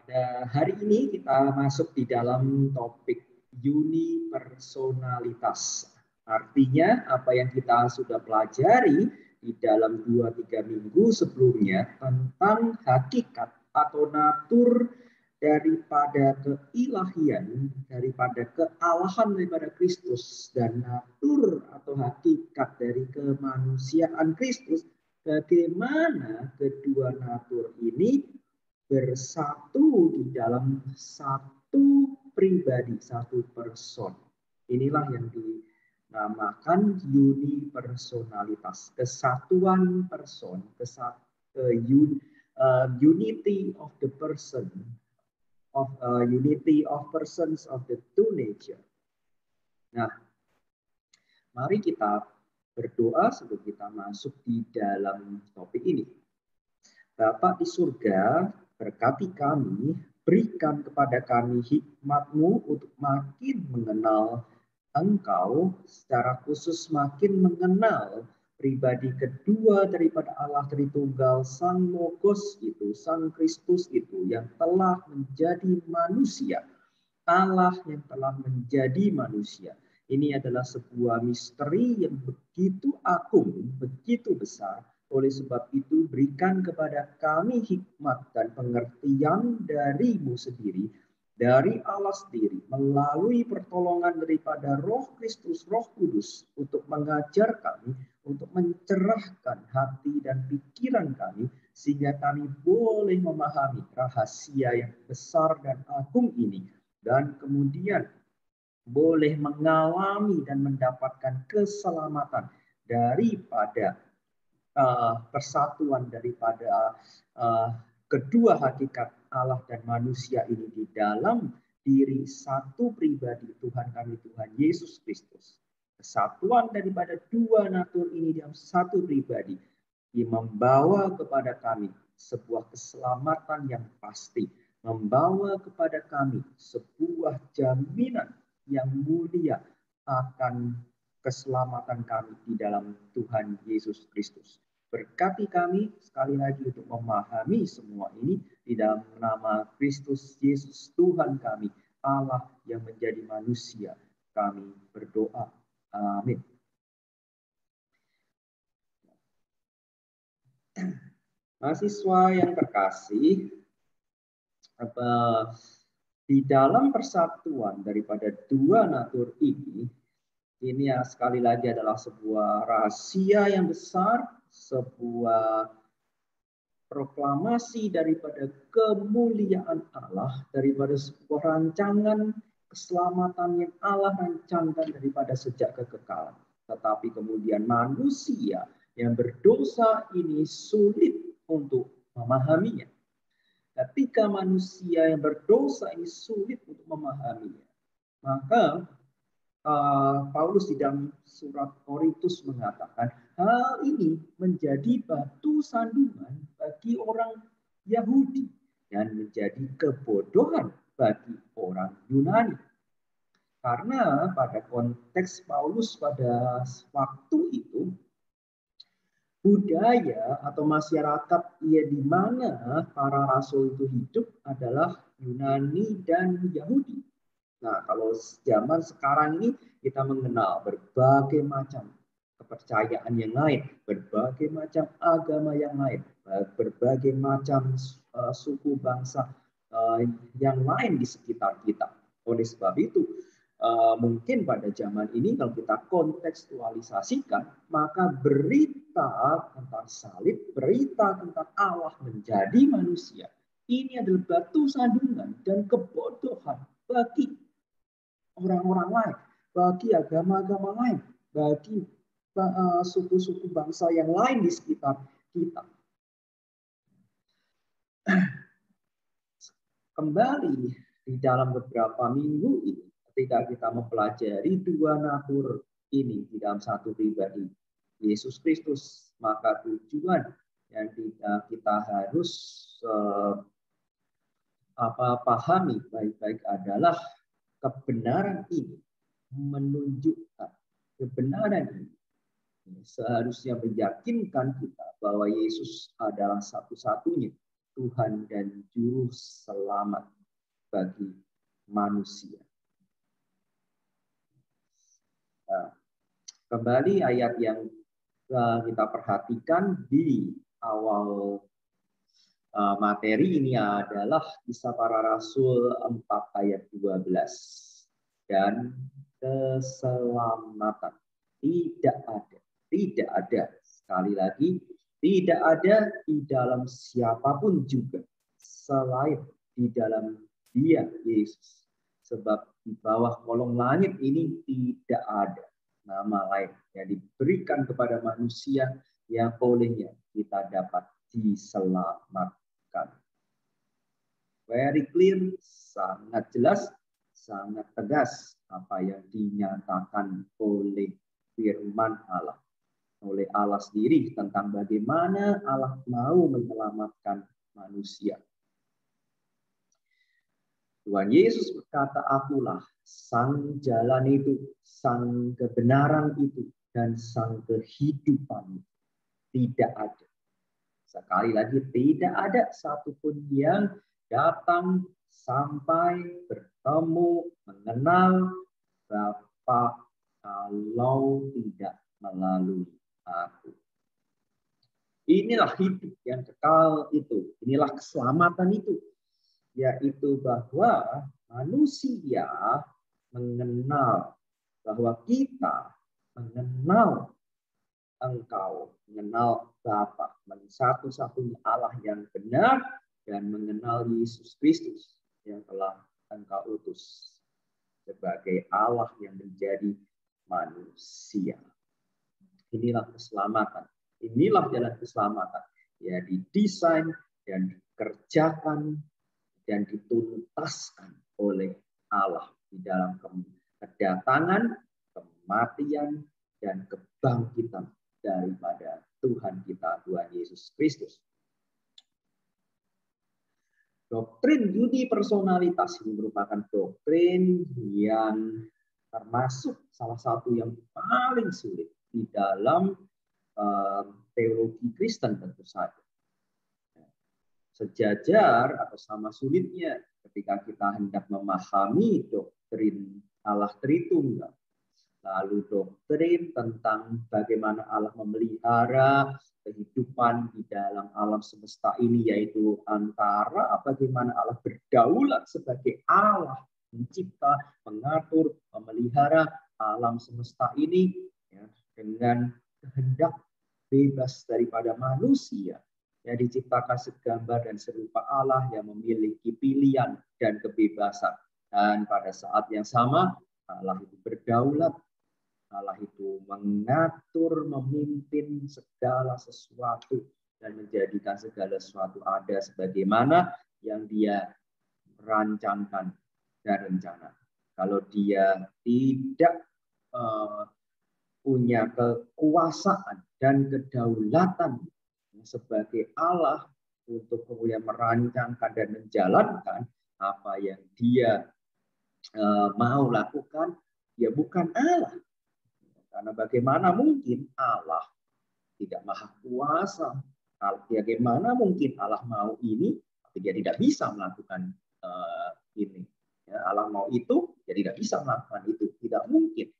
Pada hari ini kita masuk di dalam topik unipersonalitas. Artinya apa yang kita sudah pelajari di dalam 2-3 minggu sebelumnya tentang hakikat atau natur daripada keilahian, daripada kealahan daripada Kristus dan natur atau hakikat dari kemanusiaan Kristus, bagaimana kedua natur ini bersatu di dalam satu pribadi, satu person. Inilah yang dinamakan unipersonalitas, kesatuan person, unity of the person, unity of persons of the two nature. Nah, mari kita berdoa sebelum kita masuk di dalam topik ini. Bapa di surga, berkati kami, berikan kepada kami hikmat-Mu untuk makin mengenal Engkau, secara khusus makin mengenal pribadi kedua daripada Allah Tritunggal, Sang Logos itu, Sang Kristus itu, yang telah menjadi manusia, Allah yang telah menjadi manusia. Ini adalah sebuah misteri yang begitu agung, begitu besar. Oleh sebab itu, berikan kepada kami hikmat dan pengertian dari-Mu sendiri, dari Allah sendiri, melalui pertolongan daripada Roh Kristus, Roh Kudus, untuk mengajar kami, untuk mencerahkan hati dan pikiran kami, sehingga kami boleh memahami rahasia yang besar dan agung ini, dan kemudian boleh mengalami dan mendapatkan keselamatan daripada persatuan daripada kedua hakikat Allah dan manusia ini di dalam diri satu pribadi Tuhan kami, Tuhan Yesus Kristus. Kesatuan daripada dua natur ini dalam satu pribadi yang membawa kepada kami sebuah keselamatan yang pasti, membawa kepada kami sebuah jaminan yang mulia akan keselamatan kami di dalam Tuhan Yesus Kristus. Berkati kami sekali lagi untuk memahami semua ini di dalam nama Kristus Yesus Tuhan kami, Allah yang menjadi manusia. Kami berdoa. Amin. Mahasiswa yang terkasih, di dalam persatuan daripada dua natur ini sekali lagi adalah sebuah rahasia yang besar, sebuah proklamasi daripada kemuliaan Allah, daripada sebuah rancangan keselamatan yang Allah rancangkan daripada sejak kekekalan. Tetapi kemudian manusia yang berdosa ini sulit untuk memahaminya. Ketika manusia yang berdosa ini sulit untuk memahaminya, maka Paulus di dalam surat Korintus mengatakan hal ini menjadi batu sandungan bagi orang Yahudi dan menjadi kebodohan bagi orang Yunani. Karena pada konteks Paulus pada waktu itu, budaya atau masyarakat di mana para rasul itu hidup adalah Yunani dan Yahudi. Nah, kalau zaman sekarang ini kita mengenal berbagai macam kepercayaan yang lain, berbagai macam agama yang lain, berbagai macam suku bangsa yang lain di sekitar kita. Oleh sebab itu, mungkin pada zaman ini kalau kita kontekstualisasikan, maka berita tentang salib, berita tentang Allah menjadi manusia, ini adalah batu sandungan dan kebodohan bagi orang-orang lain, bagi agama-agama lain, bagi suku-suku bangsa yang lain di sekitar kita. Kembali di dalam beberapa minggu ini, ketika kita mempelajari dua natur ini di dalam satu pribadi, Yesus Kristus, maka tujuan yang kita harus pahami baik-baik adalah kebenaran ini menunjukkan kebenaran ini seharusnya meyakinkan kita bahwa Yesus adalah satu-satunya Tuhan dan Juru Selamat bagi manusia. Nah, kembali ayat yang kita perhatikan di awal materi ini adalah Kisah Para Rasul 4 ayat 12. Dan keselamatan tidak ada. Sekali lagi, tidak ada di dalam siapapun juga selain di dalam Dia, Yesus. Sebab di bawah kolong langit ini tidak ada nama lain yang diberikan kepada manusia yang olehnya kita dapat diselamatkan. Very clear, sangat jelas, sangat tegas apa yang dinyatakan oleh firman Allah. Oleh Allah sendiri tentang bagaimana Allah mau menyelamatkan manusia. Tuhan Yesus berkata, akulah sang jalan itu, sang kebenaran itu, dan sang kehidupan. Tidak ada. Sekali lagi, tidak ada satupun yang datang sampai bertemu, mengenal Bapa kalau tidak melalui aku. Inilah hidup yang kekal itu. Inilah keselamatan itu. Yaitu bahwa manusia mengenal, bahwa kita mengenal Engkau, mengenal Bapa, satu-satunya Allah yang benar, dan mengenal Yesus Kristus yang telah Engkau utus sebagai Allah yang menjadi manusia. Inilah keselamatan. Inilah jalan keselamatan. Ya, didesain dan dikerjakan dan dituntaskan oleh Allah di dalam kedatangan, kematian, dan kebangkitan daripada Tuhan kita, Tuhan Yesus Kristus. Doktrin unipersonalitas ini merupakan doktrin yang termasuk salah satu yang paling sulit di dalam teologi Kristen tentu saja. Sejajar atau sama sulitnya ketika kita hendak memahami doktrin Allah Tritunggal. Lalu doktrin tentang bagaimana Allah memelihara kehidupan di dalam alam semesta ini, yaitu antara bagaimana Allah berdaulat sebagai Allah, mencipta, mengatur, memelihara alam semesta ini ya, dengan kehendak bebas daripada manusia. Yang diciptakan segambar dan serupa Allah yang memiliki pilihan dan kebebasan. Dan pada saat yang sama, Allah itu berdaulat. Allah itu mengatur, memimpin segala sesuatu dan menjadikan segala sesuatu ada sebagaimana yang Dia rancangkan dan rencana. Kalau Dia tidak punya kekuasaan dan kedaulatan sebagai Allah untuk kemudian merancangkan dan menjalankan apa yang Dia mau lakukan, Dia bukan Allah. Karena bagaimana mungkin Allah tidak maha kuasa? Bagaimana mungkin Allah mau ini, tapi Dia tidak bisa melakukan ini? Ya, Allah mau itu, Dia tidak bisa melakukan itu. Tidak mungkin.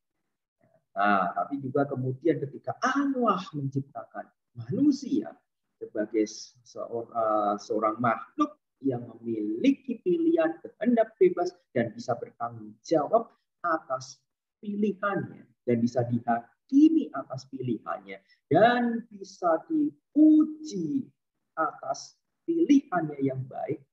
Nah, tapi juga kemudian ketika Allah menciptakan manusia sebagai seorang makhluk yang memiliki pilihan, kehendak bebas, dan bisa bertanggung jawab atas pilihannya, dan bisa dihakimi atas pilihannya, dan bisa dipuji atas pilihannya yang baik,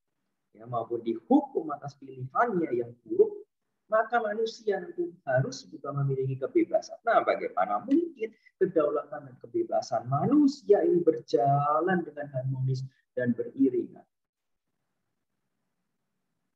ya, maupun dihukum atas pilihannya yang buruk, maka manusia itu harus juga memiliki kebebasan. Nah, bagaimana mungkin kedaulatan dan kebebasan manusia ini berjalan dengan harmonis dan beriringan?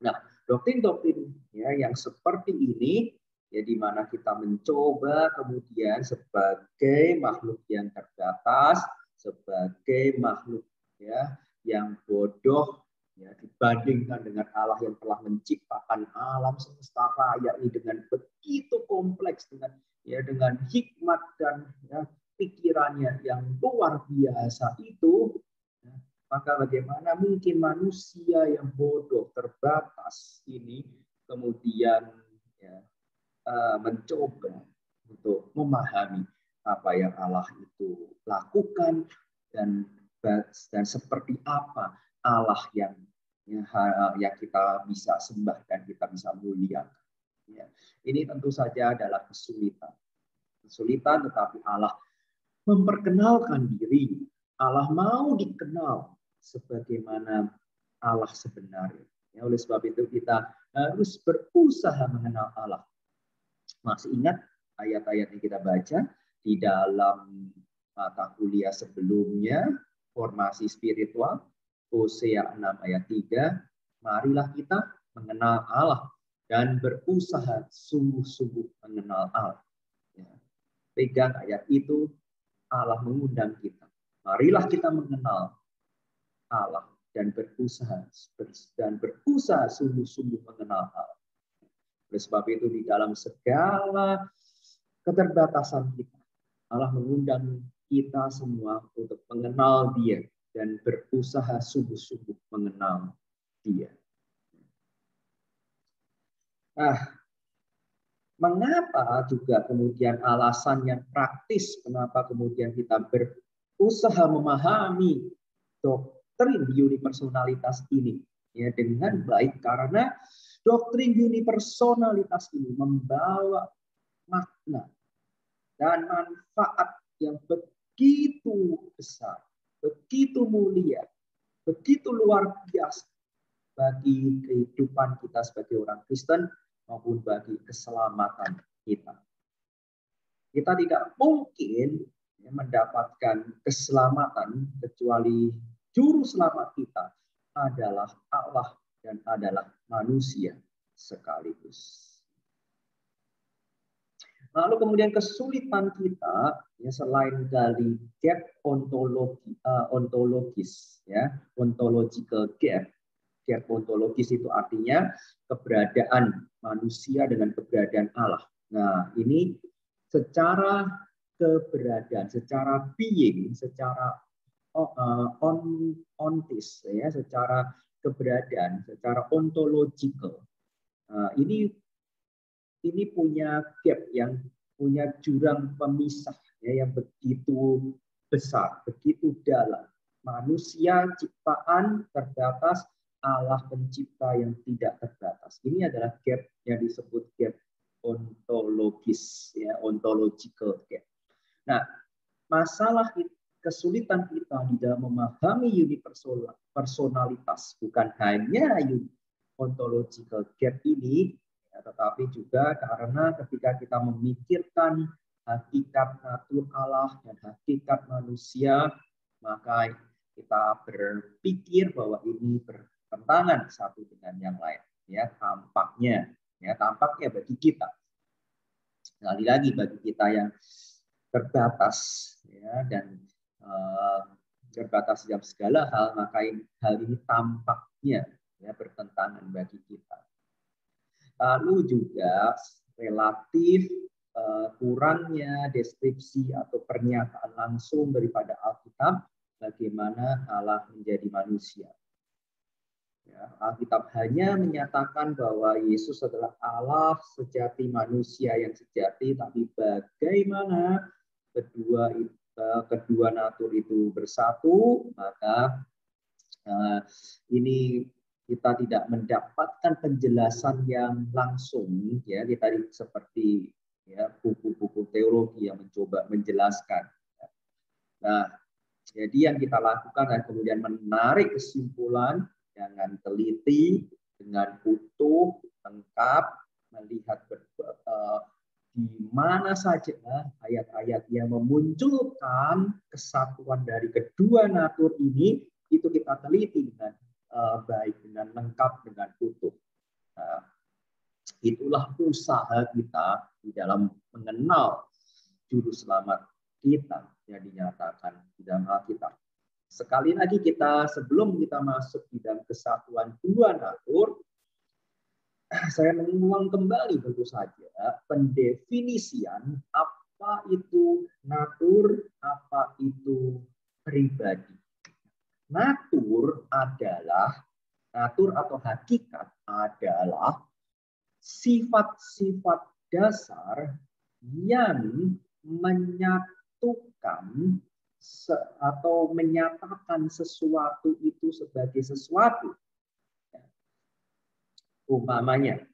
Nah, doktrin-doktrin ya yang seperti ini, ya, di mana kita mencoba kemudian sebagai makhluk yang terbatas, sebagai makhluk ya yang bodoh, ya, dibandingkan dengan Allah yang telah menciptakan alam semesta raya ini dengan begitu kompleks, dengan hikmat dan ya, pikirannya yang luar biasa itu, ya, Maka bagaimana mungkin manusia yang bodoh, terbatas ini kemudian ya, mencoba untuk memahami apa yang Allah itu lakukan dan seperti apa Allah yang kita bisa sembah dan kita bisa muliakan. Ya. Ini tentu saja adalah kesulitan. Kesulitan, tetapi Allah memperkenalkan diri. Allah mau dikenal sebagaimana Allah sebenarnya. Ya, oleh sebab itu kita harus berusaha mengenal Allah. Masih ingat ayat-ayat yang kita baca di dalam mata kuliah sebelumnya, formasi spiritual, Hosea 6 ayat 3, marilah kita mengenal Allah dan berusaha sungguh-sungguh mengenal Allah. Ya. Pegang ayat itu, Allah mengundang kita. Marilah kita mengenal Allah dan berusaha sungguh-sungguh mengenal Allah. Oleh sebab itu di dalam segala keterbatasan kita, Allah mengundang kita semua untuk mengenal Dia dan berusaha sungguh-sungguh mengenal Dia. Nah, mengapa juga kemudian alasan yang praktis kenapa kemudian kita berusaha memahami doktrin unipersonalitas ini ya dengan baik, karena doktrin unipersonalitas ini membawa makna dan manfaat yang begitu besar, begitu mulia, begitu luar biasa bagi kehidupan kita sebagai orang Kristen maupun bagi keselamatan kita. Kita tidak mungkin mendapatkan keselamatan kecuali juru selamat kita adalah Allah dan adalah manusia sekaligus. Lalu kemudian kesulitan kita ya selain dari gap ontologis ya, ontological gap. Gap ontologis itu artinya keberadaan manusia dengan keberadaan Allah. Nah, ini secara keberadaan, secara being, secara ontis ya, secara keberadaan, secara ontological. Ini punya gap, yang punya jurang pemisah ya, yang begitu besar, begitu dalam. Manusia ciptaan terbatas, Allah pencipta yang tidak terbatas. Ini adalah gap yang disebut gap ontologis ya, ontological gap. Nah, masalah kesulitan kita di dalam memahami unipersonalitas bukan hanya ontological gap ini, tetapi juga karena ketika kita memikirkan hakikat natur Allah dan hakikat manusia, maka kita berpikir bahwa ini bertentangan satu dengan yang lain. Ya, tampaknya bagi kita. Sekali lagi bagi kita yang terbatas, ya, dan terbatas dalam segala hal, maka hal ini tampaknya ya bertentangan bagi kita. Lalu juga relatif kurangnya deskripsi atau pernyataan langsung daripada Alkitab bagaimana Allah menjadi manusia. Ya, Alkitab hanya menyatakan bahwa Yesus adalah Allah sejati, manusia yang sejati, tapi bagaimana kedua natur itu bersatu, maka ini kita tidak mendapatkan penjelasan yang langsung ya, kita seperti ya buku-buku teologi yang mencoba menjelaskan. Nah, jadi yang kita lakukan dan kemudian menarik kesimpulan dengan teliti, dengan utuh, lengkap, melihat di mana saja ayat-ayat yang memunculkan kesatuan dari kedua natur ini, itu kita teliti dengan baik, dengan lengkap, dengan utuh. Nah, itulah usaha kita di dalam mengenal juru selamat kita yang dinyatakan di dalam Alkitab. Sekali lagi sebelum kita masuk di dalam kesatuan dua natur, saya mengulang kembali tentu saja pendefinisian apa itu natur, apa itu pribadi. natur atau hakikat adalah sifat-sifat dasar yang menyatukan atau menyatakan sesuatu itu sebagai sesuatu. Umpamanya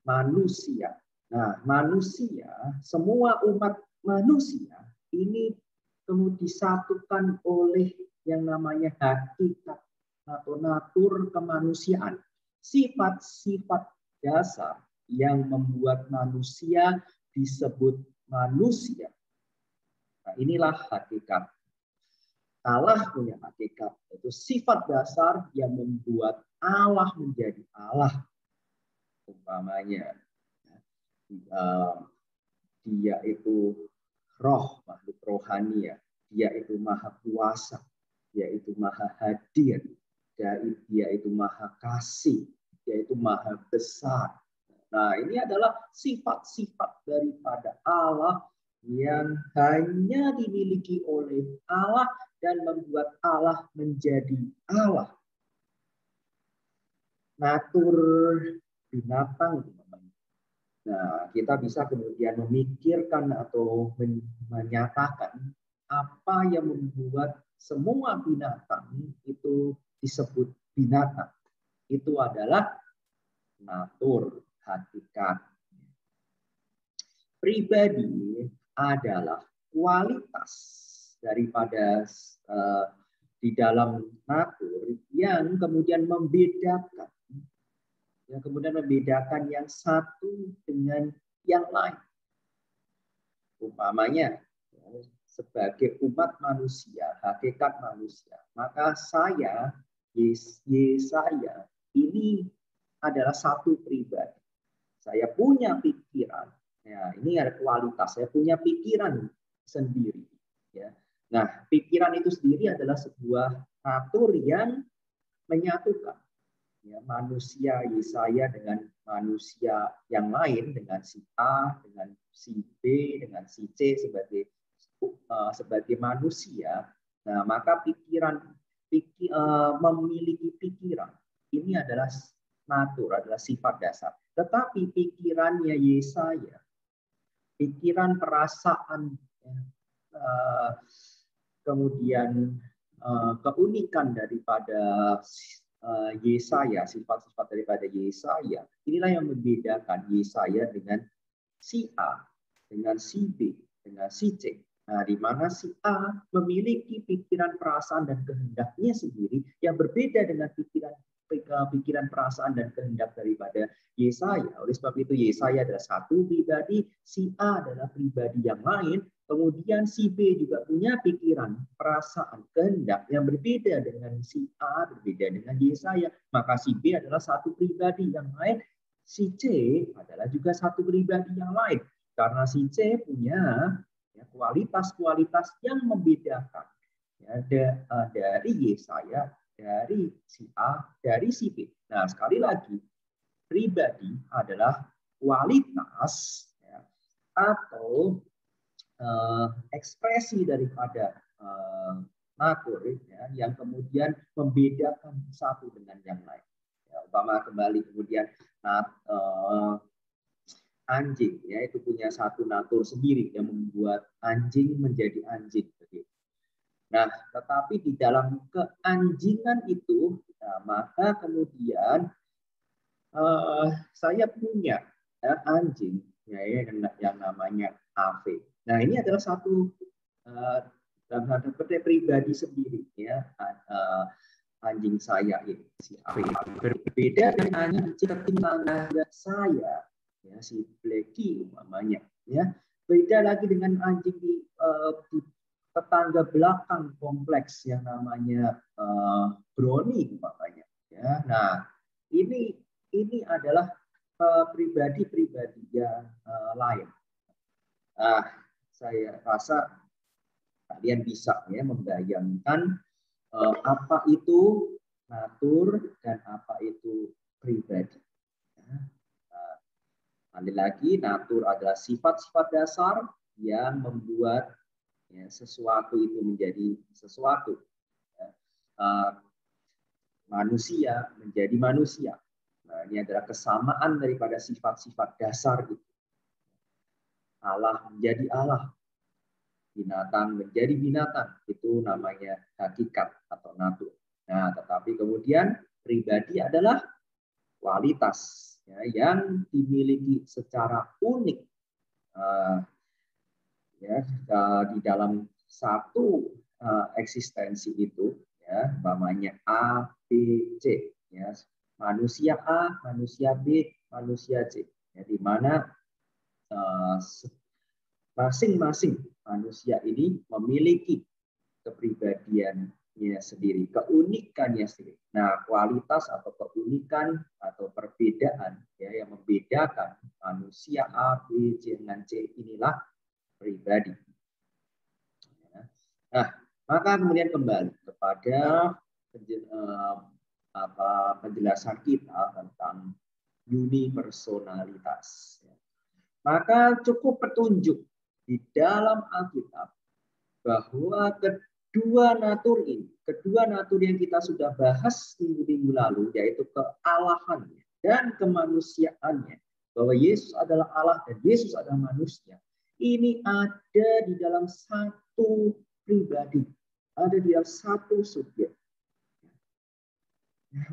manusia. Nah, manusia, semua umat manusia ini kemudian disatukan oleh yang namanya hakikat atau natur kemanusiaan. Sifat-sifat dasar yang membuat manusia disebut manusia. Nah, inilah hakikat. Allah punya hakikat, itu sifat dasar yang membuat Allah menjadi Allah. Umpamanya, dia itu roh, makhluk rohani ya. Dia itu maha kuasa, dia itu maha hadir, dia itu maha kasih, dia itu maha besar. Nah, ini adalah sifat-sifat daripada Allah yang hanya dimiliki oleh Allah dan membuat Allah menjadi Allah. Natur binatang. Nah, kita bisa kemudian memikirkan atau menyatakan apa yang membuat semua binatang itu disebut binatang. Itu adalah natur, hakikat. Pribadi adalah kualitas daripada di dalam natur yang kemudian membedakan yang satu dengan yang lain. Umpamanya sebagai umat manusia, hakikat manusia, maka saya, Yesaya, ini adalah satu pribadi. Saya punya pikiran. Ya, ini ada kualitas. Saya punya pikiran sendiri. Ya. Nah, pikiran itu sendiri adalah sebuah natur yang menyatukan ya, manusia Yesaya dengan manusia yang lain, dengan si A, dengan si B, dengan si C sebagai manusia. Nah, maka memiliki pikiran ini adalah natur, adalah sifat dasar. Tetapi pikirannya Yesaya, pikiran, perasaan, kemudian keunikan daripada Yesaya, sifat-sifat daripada Yesaya, inilah yang membedakan Yesaya dengan si A, dengan si B, dengan si C. Nah, di mana si A memiliki pikiran, perasaan, dan kehendaknya sendiri yang berbeda dengan pikiran, perasaan, dan kehendak daripada Yesaya. Oleh sebab itu Yesaya adalah satu pribadi, si A adalah pribadi yang lain, kemudian si B juga punya pikiran, perasaan, kehendak yang berbeda dengan si A, berbeda dengan Yesaya. Maka si B adalah satu pribadi yang lain, si C adalah juga satu pribadi yang lain. Karena si C punya kualitas-kualitas yang membedakan dari Yesaya, dari si A, dari si B. Nah, sekali lagi, pribadi adalah kualitas atau ekspresi daripada natur yang kemudian membedakan satu dengan yang lain. Ya, umpama kembali kemudian anjing, ya, itu punya satu natur sendiri yang membuat anjing menjadi anjing. Nah, tetapi di dalam keanjingan itu, maka kemudian saya punya anjing yang namanya Ave. Nah, ini adalah satu dalam tanda petik pribadi sendiri, ya, anjing saya ini si Ave. Berbeda dengan anjing tetangga saya, ya, si Blacky umpamanya, ya. Beda lagi dengan anjing di tetangga belakang kompleks yang namanya Brownie umpamanya, ya. Nah, ini adalah pribadi-pribadi yang lain. Saya rasa kalian bisa ya membayangkan apa itu natur dan apa itu pribadi. Kembali lagi, natur adalah sifat-sifat dasar yang membuat sesuatu itu menjadi sesuatu. manusia menjadi manusia. Nah, ini adalah kesamaan daripada sifat-sifat dasar itu. Allah menjadi Allah, binatang menjadi binatang, itu namanya hakikat atau natur. Nah, tetapi kemudian pribadi adalah kualitas ya, yang dimiliki secara unik di dalam satu eksistensi itu, ya, umpamanya A, B, C, ya, manusia A, manusia B, manusia C, ya, di mana masing-masing manusia ini memiliki kepribadiannya sendiri, keunikannya sendiri. Nah, kualitas atau keunikan atau perbedaan ya, yang membedakan manusia A, B, C dengan C inilah pribadi. Nah, maka kemudian kembali kepada penjelasan kita tentang unipersonalitas. Maka cukup petunjuk di dalam Alkitab bahwa kedua natur yang kita sudah bahas minggu-minggu lalu, yaitu kealahannya dan kemanusiaannya, bahwa Yesus adalah Allah dan Yesus adalah manusia, ini ada di dalam satu pribadi, ada di dalam satu subjek.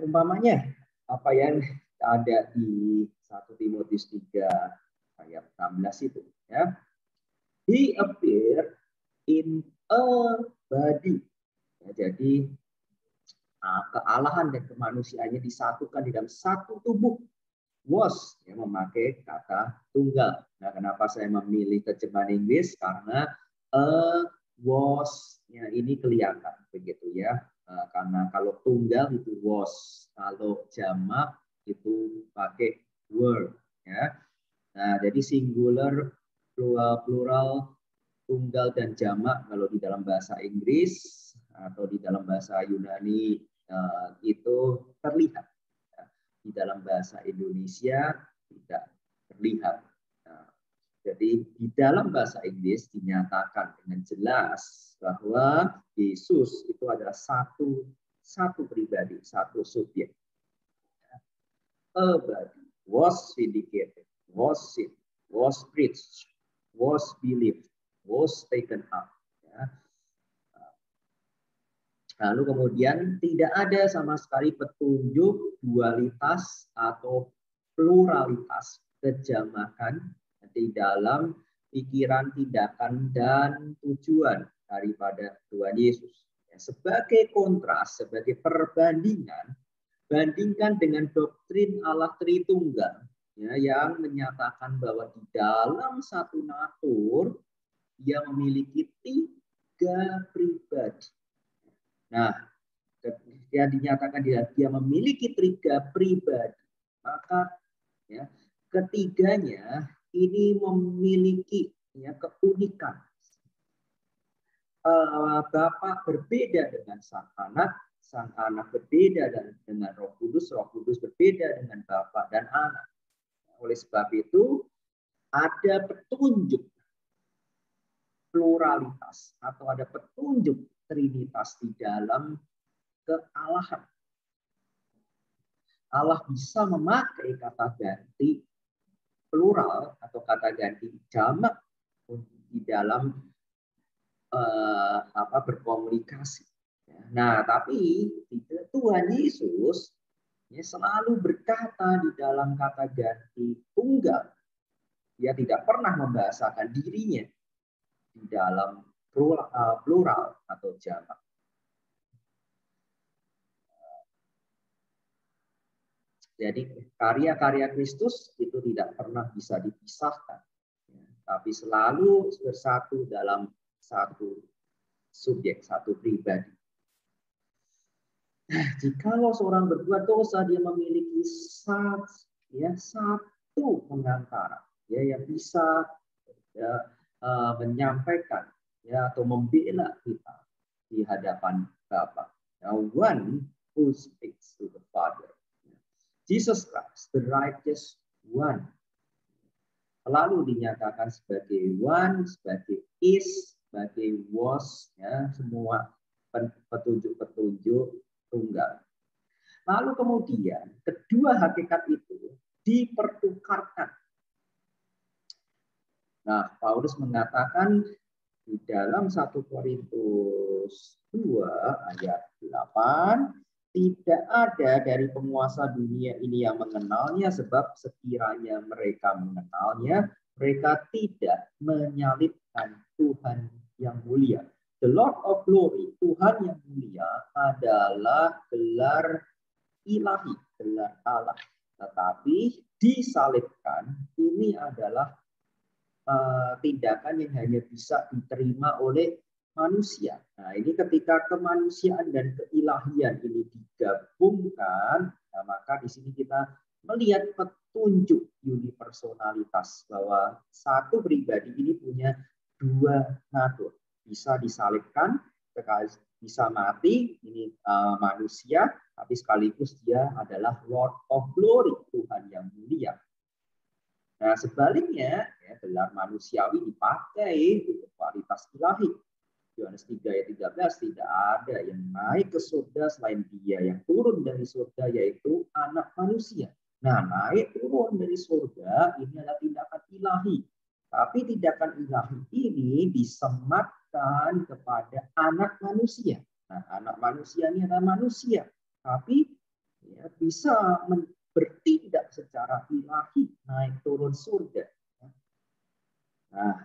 Umpamanya apa yang ada di 1 Timotius 3 ayat 16 itu, ya. He appeared in a body. Ya, jadi kealahan dan kemanusiaannya disatukan di dalam satu tubuh. Was yang memakai kata tunggal. Nah, kenapa saya memilih terjemahan Inggris? Karena was ya, ini kelihatan begitu ya. Karena kalau tunggal itu was, kalau jamak itu pakai were, ya. Nah, jadi singular, plural, tunggal dan jamak kalau di dalam bahasa Inggris atau di dalam bahasa Yunani itu terlihat. Di dalam bahasa Indonesia tidak terlihat. Nah, jadi di dalam bahasa Inggris dinyatakan dengan jelas bahwa Yesus itu adalah satu pribadi, satu subjek. A body was vindicated, was seen, was preached, was believed, was taken up. Ya. Lalu kemudian tidak ada sama sekali petunjuk dualitas atau pluralitas kejamakan di dalam pikiran, tindakan, dan tujuan daripada Tuhan Yesus. Ya, sebagai kontras, sebagai perbandingan, bandingkan dengan doktrin Allah Tritunggal ya, yang menyatakan bahwa di dalam satu natur ia memiliki 3 pribadi. Nah, ketika dinyatakan dia memiliki 3 pribadi, maka ya, ketiganya ini memiliki ya, keunikan. Bapa berbeda dengan sang anak berbeda dengan Roh Kudus berbeda dengan Bapa dan Anak. Oleh sebab itu, ada petunjuk pluralitas atau ada petunjuk trinitas di dalam kealahan. Allah bisa memakai kata ganti plural atau kata ganti jamak di dalam berkomunikasi. Nah, tapi Tuhan Yesus ya, selalu berkata di dalam kata ganti tunggal. Dia tidak pernah membahasakan dirinya di dalam plural atau jamak. Jadi karya-karya Kristus itu tidak pernah bisa dipisahkan, tapi selalu bersatu dalam satu subjek, satu pribadi. Jikalau seorang berbuat dosa, dia memiliki satu pengantara ya, yang bisa ya, menyampaikan ya, atau membela kita di hadapan Bapa. Now, one who speaks to the Father. Jesus Christ, the righteous one. Lalu dinyatakan sebagai one, sebagai is, sebagai was, ya, semua petunjuk-petunjuk tunggal. Lalu kemudian kedua hakikat itu dipertukarkan. Nah, Paulus mengatakan di dalam 1 Korintus 2 ayat 8, tidak ada dari penguasa dunia ini yang mengenalnya, sebab sekiranya mereka mengenalnya, mereka tidak menyalibkan Tuhan yang mulia. The Lord of Glory, Tuhan yang mulia adalah gelar ilahi, gelar Allah. Tetapi disalibkan ini adalah tindakan yang hanya bisa diterima oleh manusia. Nah, ini ketika kemanusiaan dan keilahian ini digabungkan, nah, maka di sini kita melihat petunjuk unipersonalitas bahwa satu pribadi ini punya dua natur, bisa disalibkan, bisa mati, ini manusia, tapi sekaligus dia adalah Lord of Glory, Tuhan yang mulia. Nah, sebaliknya, ya, gelar manusiawi dipakai untuk kualitas ilahi. Yohanes 3 ayat 13, tidak ada yang naik ke surga selain dia yang turun dari surga, yaitu anak manusia. Nah, naik turun dari surga ini adalah tindakan ilahi. Tapi tindakan ilahi ini disematkan kepada anak manusia. Nah, anak manusia ini adalah manusia. Tapi ya, bisa bertindak secara ilahi, naik turun surga. Nah,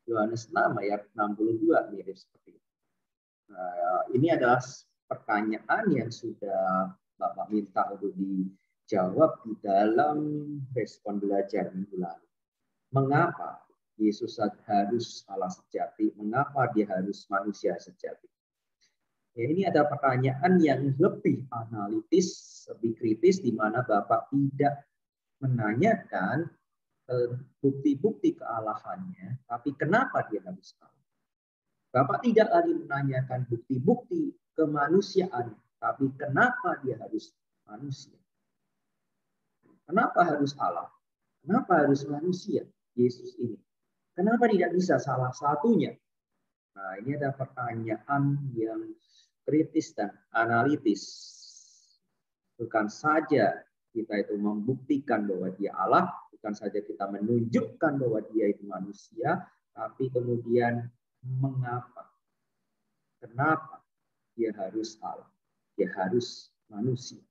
Yohanes 6 ayat 62 mirip seperti itu. Nah, ini adalah pertanyaan yang sudah Bapak minta untuk dijawab di dalam respon belajar minggu lalu. Mengapa Yesus harus Allah sejati? Mengapa dia harus manusia sejati? Ya, ini ada pertanyaan yang lebih analitis, lebih kritis, di mana Bapak tidak menanyakan bukti-bukti kealahannya, tapi kenapa dia harus Allah? Bapak tidak lagi menanyakan bukti-bukti kemanusiaan, tapi kenapa dia harus manusia? Kenapa harus Allah? Kenapa harus manusia? Yesus ini. Kenapa tidak bisa salah satunya? Nah, ini ada pertanyaan yang kritis dan analitis. Bukan saja kita itu membuktikan bahwa dia Allah, bukan saja kita menunjukkan bahwa dia itu manusia, tapi kemudian mengapa? Kenapa dia harus Allah? Dia harus manusia.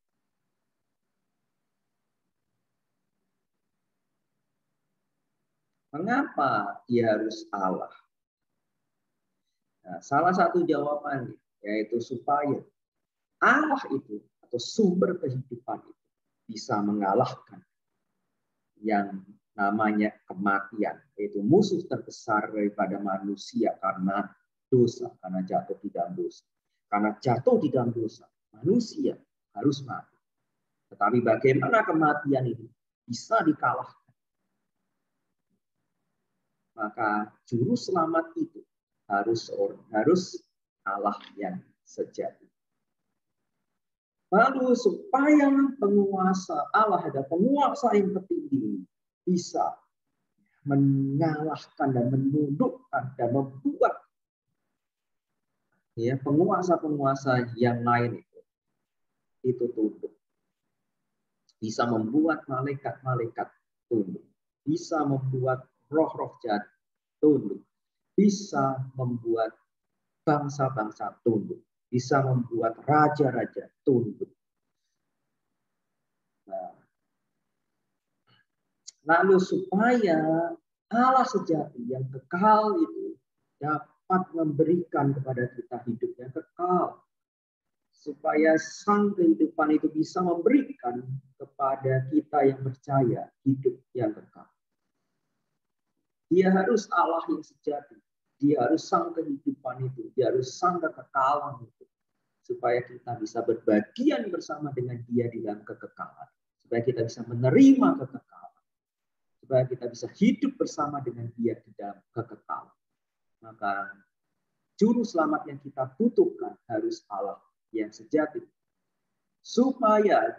Mengapa dia harus Allah? Nah, salah satu jawabannya yaitu supaya Allah itu atau sumber kehidupan itu bisa mengalahkan yang namanya kematian, yaitu musuh terbesar daripada manusia karena dosa, karena jatuh di dalam dosa. Karena jatuh di dalam dosa, manusia harus mati. Tetapi bagaimana kematian ini bisa dikalahkan? Maka juru selamat itu harus Allah yang sejati. Lalu supaya penguasa Allah, ada penguasa yang tertinggi, bisa mengalahkan dan menundukkan dan membuat ya penguasa-penguasa yang lain itu tunduk. Bisa membuat malaikat-malaikat tunduk. Bisa membuat roh-roh jahat tunduk. Bisa membuat bangsa-bangsa tunduk. Bisa membuat raja-raja tunduk. Nah, lalu supaya Allah sejati yang kekal itu dapat memberikan kepada kita hidup yang kekal. Supaya sang kehidupan itu bisa memberikan kepada kita yang percaya hidup yang kekal. Dia harus Allah yang sejati. Dia harus sang kehidupan itu. Dia harus sang kekekalan itu. Supaya kita bisa berbagian bersama dengan dia di dalam kekekalan. Supaya kita bisa menerima kekekalan. Supaya kita bisa hidup bersama dengan dia di dalam kekekalan. Maka juru selamat yang kita butuhkan harus Allah yang sejati. Supaya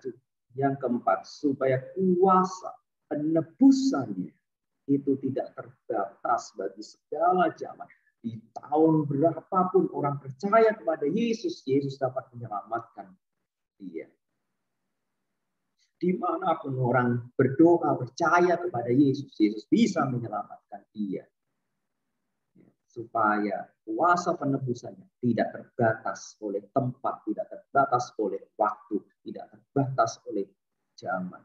yang keempat, supaya kuasa penebusannya itu tidak terbatas bagi segala zaman. Di tahun berapapun orang percaya kepada Yesus, Yesus dapat menyelamatkan dia. Dimanapun orang berdoa, percaya kepada Yesus, Yesus bisa menyelamatkan dia. Supaya kuasa penebusannya tidak terbatas oleh tempat, tidak terbatas oleh waktu, tidak terbatas oleh zaman.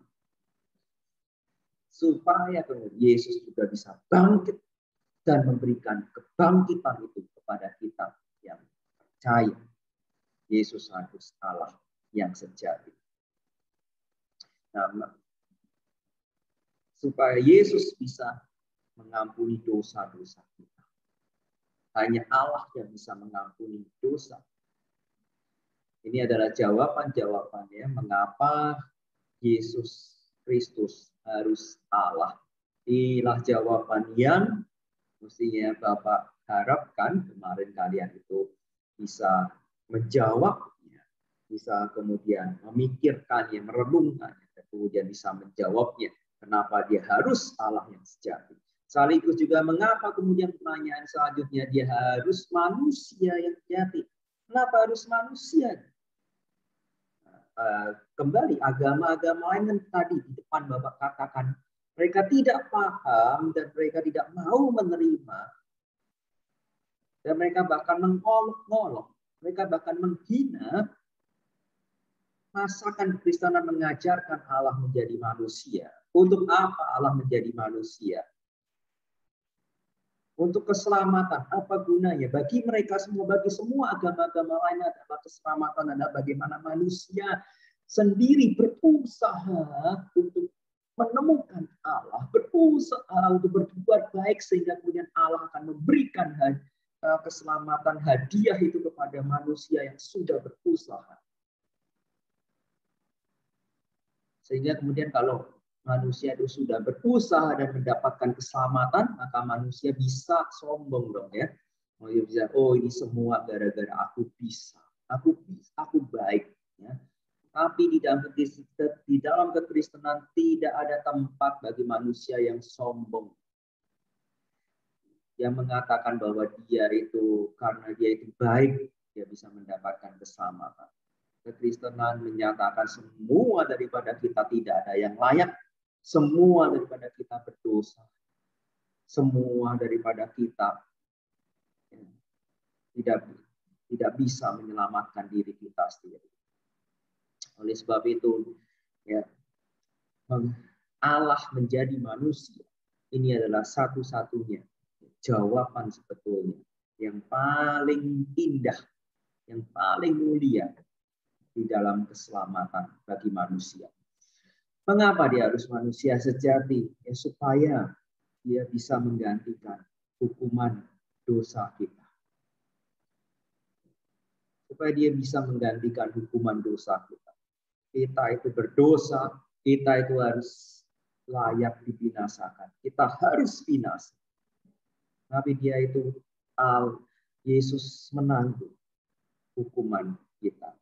Supaya Yesus juga bisa bangkit dan memberikan kebangkitan itu kepada kita yang percaya Yesus harus Allah yang sejati. Nah, supaya Yesus bisa mengampuni dosa-dosa kita. Hanya Allah yang bisa mengampuni dosa. Ini adalah jawaban-jawabannya mengapa Yesus Kristus harus Allah. Inilah jawaban yang mestinya Bapak harapkan kemarin kalian itu bisa menjawabnya, bisa kemudian memikirkannya, merenungkannya, kemudian bisa menjawabnya. Kenapa dia harus Allah yang sejati? Sekaligus juga mengapa kemudian pertanyaan selanjutnya dia harus manusia yang sejati? Kenapa harus manusia? Kembali agama-agama lain yang tadi di depan Bapak katakan mereka tidak paham dan mereka tidak mau menerima dan mereka bahkan mengolok-olok, mereka bahkan menghina. Masakan Kekristenan mengajarkan Allah menjadi manusia. Untuk apa Allah menjadi manusia? Untuk keselamatan, apa gunanya? Bagi mereka semua, bagi semua agama-agama lain adalah keselamatan, adalah bagaimana manusia sendiri berusaha untuk menemukan Allah, berusaha untuk berbuat baik sehingga kemudian Allah akan memberikan keselamatan, hadiah itu kepada manusia yang sudah berusaha. Sehingga kemudian kalau manusia itu sudah berusaha dan mendapatkan keselamatan, maka manusia bisa sombong dong ya. Manusia bisa, oh ini semua gara-gara aku bisa, aku baik. Ya. Tapi di dalam kekristenan tidak ada tempat bagi manusia yang sombong, yang mengatakan bahwa dia itu karena dia itu baik, dia bisa mendapatkan keselamatan. Kekristenan menyatakan semua daripada kita tidak ada yang layak, semua daripada kita berdosa, semua daripada kita tidak bisa menyelamatkan diri kita sendiri. Oleh sebab itu, ya, Allah menjadi manusia ini adalah satu-satunya jawaban sebetulnya yang paling indah, yang paling mulia di dalam keselamatan bagi manusia. Mengapa dia harus manusia sejati? Ya, supaya dia bisa menggantikan hukuman dosa kita. Supaya dia bisa menggantikan hukuman dosa kita. Kita itu berdosa, kita itu harus layak dibinasakan. Kita harus binasa. Tapi dia itu Yesus menanggung hukuman kita.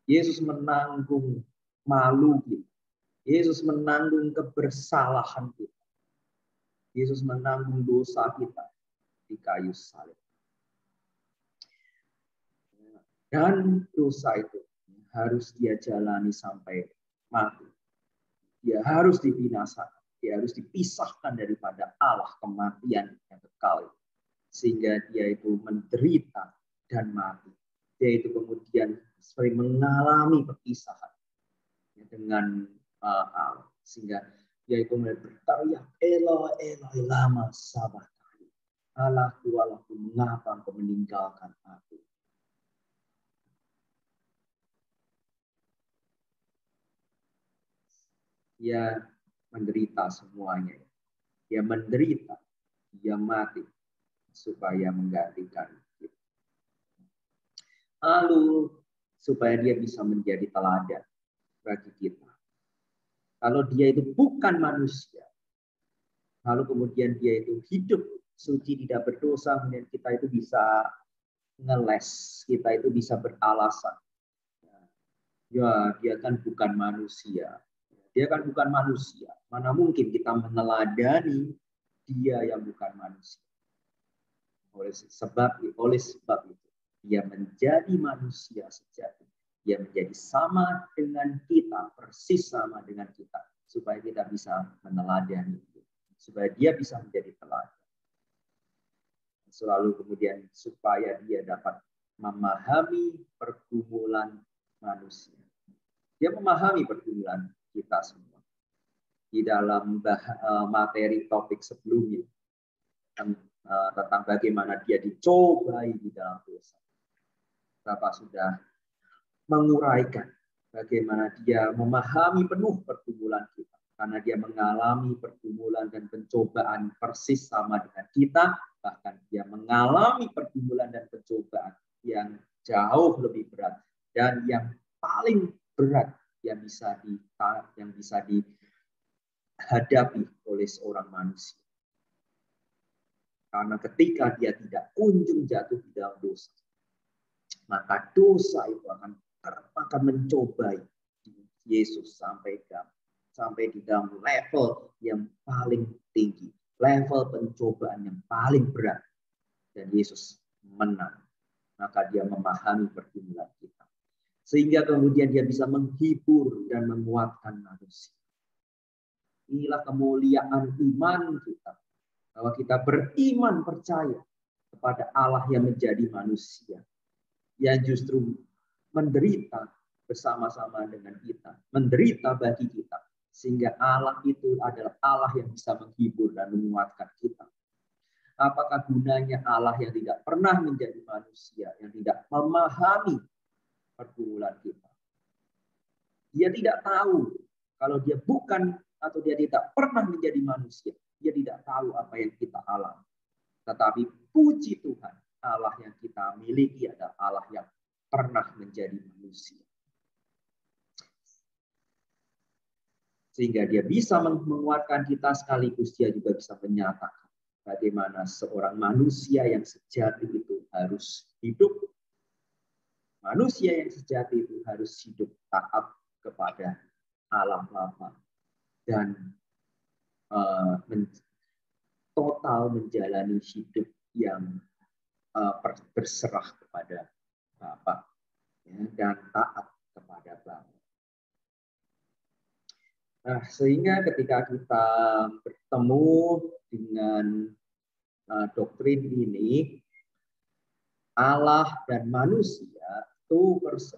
Yesus menanggung malu kita. Yesus menanggung kebersalahan kita. Yesus menanggung dosa kita di kayu salib. Dan dosa itu harus dia jalani sampai mati. Dia harus dibinasakan. Dia harus dipisahkan daripada Allah, kematian yang kekal. Sehingga dia itu menderita dan mati. Dia itu kemudian sering mengalami perpisahan dengan Allah. Sehingga dia itu mulai berteriak, Eloi, Eloi, lama sabachthani. Allahku, Allahku, mengapa engkau meninggalkan aku? Dia menderita semuanya. Dia menderita, dia mati supaya menggantikan kita. Lalu supaya dia bisa menjadi teladan bagi kita. Kalau dia itu bukan manusia, lalu kemudian dia itu hidup suci, tidak berdosa, kemudian kita itu bisa ngeles, kita itu bisa beralasan. Ya, dia kan bukan manusia. Dia kan bukan manusia. Mana mungkin kita meneladani dia yang bukan manusia. Oleh sebab itu, dia menjadi manusia sejati. Dia menjadi sama dengan kita, persis sama dengan kita, supaya kita bisa meneladani itu, supaya dia bisa menjadi teladan. Selalu kemudian supaya dia dapat memahami pergumulan manusia. Dia memahami pergumulan kita semua. Di dalam materi topik sebelumnya, tentang bagaimana dia dicobai di dalam dosa. Bapak sudah menguraikan bagaimana dia memahami penuh pergumulan kita. Karena dia mengalami pergumulan dan pencobaan persis sama dengan kita. Bahkan dia mengalami pergumulan dan pencobaan yang jauh lebih berat. Dan yang paling berat yang bisa dihadapi oleh seorang manusia. Karena ketika dia tidak kunjung jatuh di dalam dosa, maka dosa itu akan mencobai Yesus sampai di dalam level yang paling tinggi, level pencobaan yang paling berat. Dan Yesus menang. Maka dia memahami pergumulan kita. Sehingga kemudian dia bisa menghibur dan menguatkan manusia. Inilah kemuliaan iman kita. Bahwa kita beriman percaya kepada Allah yang menjadi manusia. Yang justru menderita bersama-sama dengan kita. Menderita bagi kita. Sehingga Allah itu adalah Allah yang bisa menghibur dan menguatkan kita. Apakah gunanya Allah yang tidak pernah menjadi manusia. Yang tidak memahami pergumulan kita. Dia tidak tahu. Kalau dia bukan atau dia tidak pernah menjadi manusia. Dia tidak tahu apa yang kita alami. Tetapi puji Tuhan, Allah yang kita miliki adalah Allah yang pernah menjadi manusia. Sehingga dia bisa menguatkan kita sekaligus dia juga bisa menyatakan bagaimana seorang manusia yang sejati itu harus hidup. Manusia yang sejati itu harus hidup taat kepada Allah Bapa dan total menjalani hidup yang berserah kepada Bapa dan taat kepada Bapa. Nah, sehingga ketika kita bertemu dengan doktrin ini, Allah dan manusia, two person,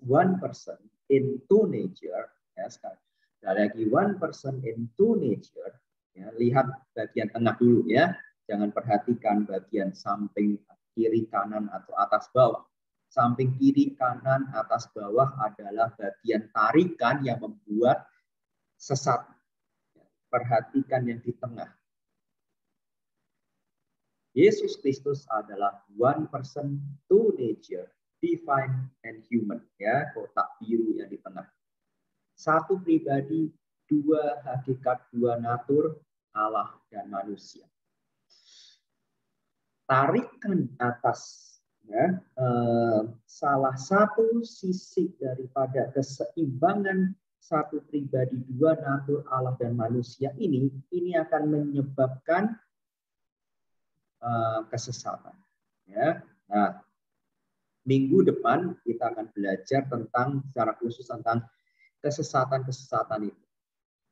one person in two nature, ya sekarang. Ada lagi one person in two nature. Ya, lihat bagian tengah dulu ya. Jangan perhatikan bagian samping kiri kanan atau atas bawah. Samping kiri kanan atas bawah adalah bagian tarikan yang membuat sesat. Perhatikan yang di tengah. Yesus Kristus adalah one person, two nature, divine and human. Ya, kotak biru yang di tengah. Satu pribadi, dua hakikat, dua natur, Allah dan manusia. Tarikan atas, ya, salah satu sisi daripada keseimbangan satu pribadi, dua natur, Allah dan manusia ini akan menyebabkan kesesatan. Ya, nah, minggu depan kita akan belajar tentang secara khusus tentang kesesatan itu.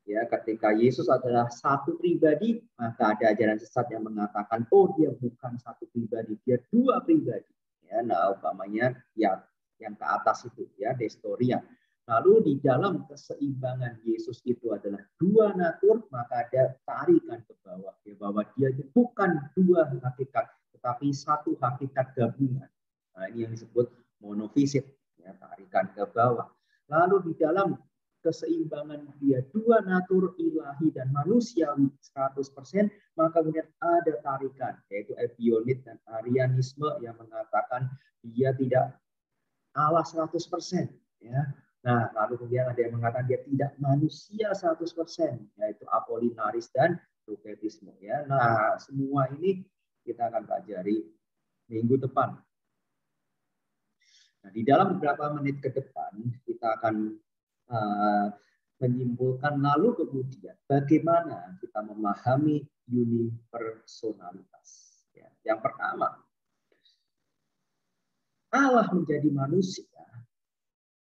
Ya, ketika Yesus adalah satu pribadi, maka ada ajaran sesat yang mengatakan, oh dia bukan satu pribadi, dia dua pribadi. Ya, nah umpamanya ya yang ke atas itu ya, destoria. Lalu di dalam keseimbangan Yesus itu adalah dua natur, maka ada tarikan ke bawah, ya, bahwa dia bukan dua hakikat, tetapi satu hakikat gabungan. Nah, ini yang disebut monofisit, ya, tarikan ke bawah. Lalu di dalam keseimbangan dia dua natur ilahi dan manusiawi 100%, maka kemudian ada tarikan, yaitu Ebionit dan Arianisme yang mengatakan dia tidak Allah 100%. Ya. Nah, lalu kemudian ada yang mengatakan dia tidak manusia 100%, yaitu Apollinaris dan Docetisme. Ya. Nah, semua ini kita akan pelajari minggu depan. Nah, di dalam beberapa menit ke depan kita akan menyimpulkan lalu kemudian bagaimana kita memahami unipersonalitas. Ya. Yang pertama, Allah menjadi manusia,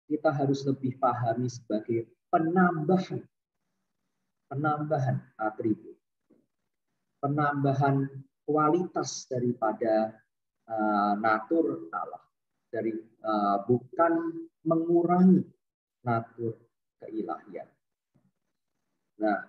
kita harus lebih pahami sebagai penambahan atribut, penambahan kualitas daripada natur Allah, bukan mengurangi natur keilahian. Nah,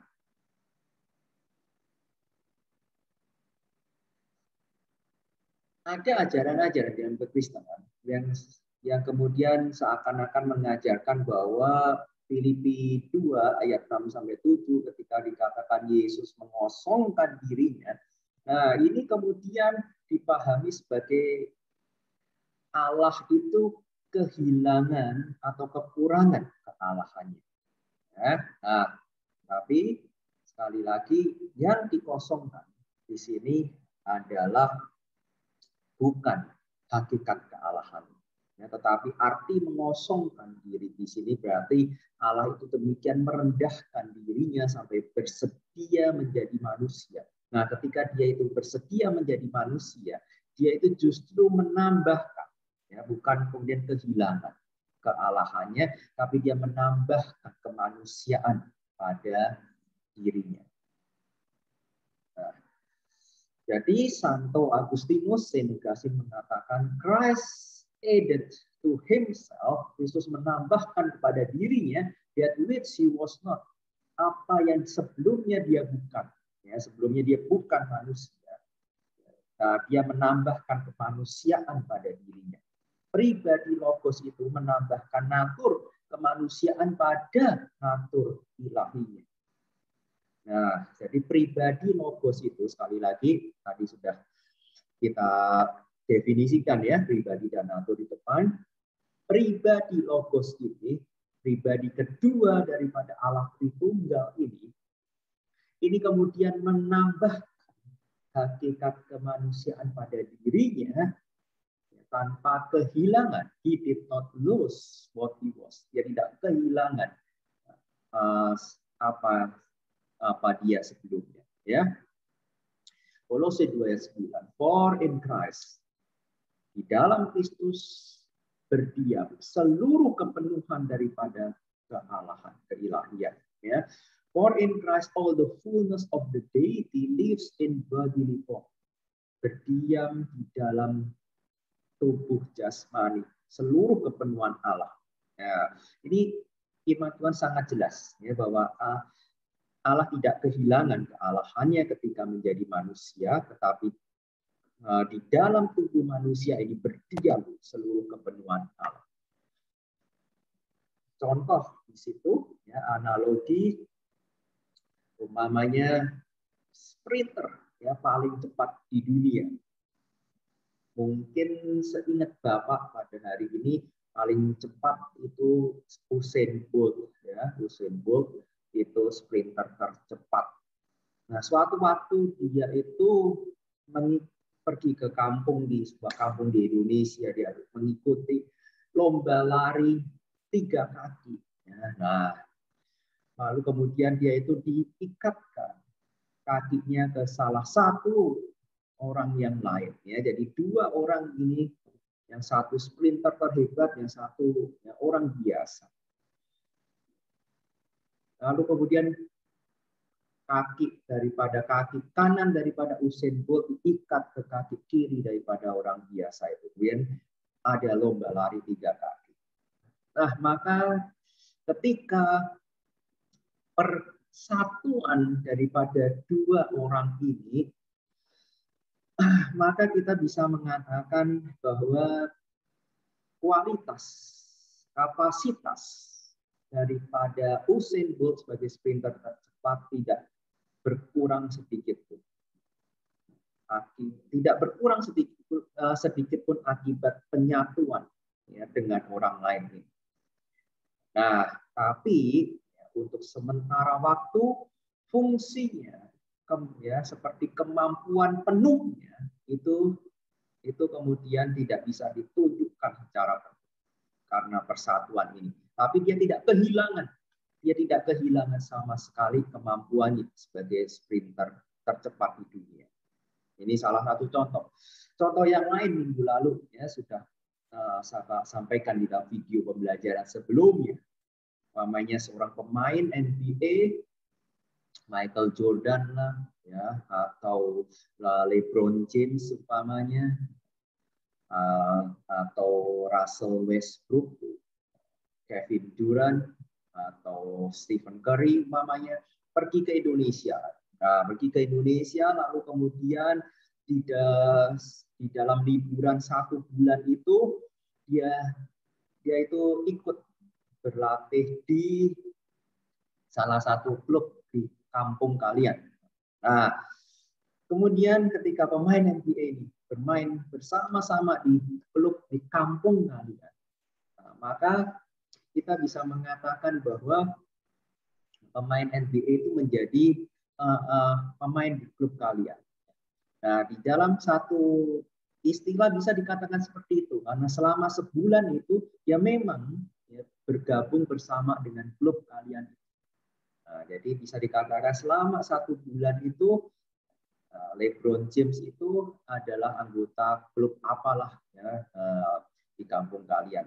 ada ajaran-ajaran dalam kekristenan yang kemudian seakan-akan mengajarkan bahwa Filipi 2 ayat 6-7 ketika dikatakan Yesus mengosongkan dirinya. Nah, ini kemudian dipahami sebagai Allah itu kehilangan atau kekurangan kealahannya. Ya. Nah, tapi sekali lagi yang dikosongkan di sini adalah bukan hakikat kealahan. Ya, tetapi arti mengosongkan diri di sini berarti Allah itu demikian merendahkan dirinya sampai bersedia menjadi manusia. Nah, ketika dia itu bersedia menjadi manusia, dia itu justru menambahkan, ya, bukan kemudian kehilangan kealahannya, tapi dia menambahkan kemanusiaan pada dirinya. Nah, jadi Santo Agustinus Senegasin mengatakan Christ added to himself, Kristus menambahkan kepada dirinya that which he was not, apa yang sebelumnya dia bukan. Ya, sebelumnya dia bukan manusia. Nah, dia menambahkan kemanusiaan pada dirinya. Pribadi logos itu menambahkan natur kemanusiaan pada natur ilahinya. Nah, jadi pribadi logos itu sekali lagi tadi sudah kita definisikan ya, pribadi dan natur di depan. Pribadi logos ini, pribadi kedua daripada Allah Tritunggal ini kemudian menambah hakikat kemanusiaan pada dirinya tanpa kehilangan. He did not lose what he was. Dia tidak kehilangan apa dia sebelumnya. Ya. Kolose 2 ayat 9. For in Christ, di dalam Kristus berdiam seluruh kepenuhan daripada kealahan, keilahian. Ya. For in Christ all the fullness of the deity lives in bodily form. Berdiam di dalam tubuh jasmani, seluruh kepenuhan Allah. Ya, ini firman Tuhan sangat jelas ya, bahwa Allah tidak kehilangan kealahannya ketika menjadi manusia, tetapi di dalam tubuh manusia ini berdiam seluruh kepenuhan Allah. Contoh di situ ya, analogi umpamanya sprinter ya paling cepat di dunia. Mungkin seingat Bapak pada hari ini paling cepat itu Usain Bolt ya, Usain Bolt itu sprinter tercepat. Nah, suatu waktu dia itu pergi ke kampung di sebuah kampung di Indonesia, dia mengikuti lomba lari 3 kaki. Ya, nah, lalu kemudian dia itu diikatkan kakinya ke salah satu orang yang lain. Ya, jadi 2 orang ini, yang satu sprinter terhebat, yang satu ya, orang biasa. Lalu kemudian kaki kanan daripada Usain Bolt diikat ke kaki kiri daripada orang biasa itu. Kemudian ada lomba lari 3 kaki. Nah, maka ketika persatuan daripada 2 orang ini, maka kita bisa mengatakan bahwa kualitas, kapasitas daripada Usain Bolt sebagai sprinter tercepat tidak berkurang sedikit pun. Tidak berkurang sedikit pun akibat penyatuan ya, dengan orang lain ini. Nah, tapi ya, untuk sementara waktu fungsinya ya seperti kemampuan penuhnya itu kemudian tidak bisa ditunjukkan secara penuh karena persatuan ini. Tapi dia tidak kehilangan sama sekali kemampuannya sebagai sprinter tercepat di dunia. Ini salah satu contoh. Contoh yang lain minggu lalu ya sudah saya sampaikan di dalam video pembelajaran sebelumnya. Namanya seorang pemain NBA, Michael Jordan lah, ya, atau LeBron James umpamanya, atau Russell Westbrook, Kevin Durant, atau Stephen Curry umpamanya pergi ke Indonesia. Nah, pergi ke Indonesia lalu kemudian di dalam liburan 1 bulan itu dia itu ikut berlatih di salah satu klub di kampung kalian. Nah, kemudian ketika pemain NBA ini bermain bersama-sama di klub di kampung kalian, nah, maka kita bisa mengatakan bahwa pemain NBA itu menjadi pemain di klub kalian. Nah, di dalam satu istilah bisa dikatakan seperti itu, karena selama sebulan itu ya memang ya, bergabung bersama dengan klub kalian. Nah, jadi bisa dikatakan selama 1 bulan itu LeBron James itu adalah anggota klub apalah ya di kampung kalian.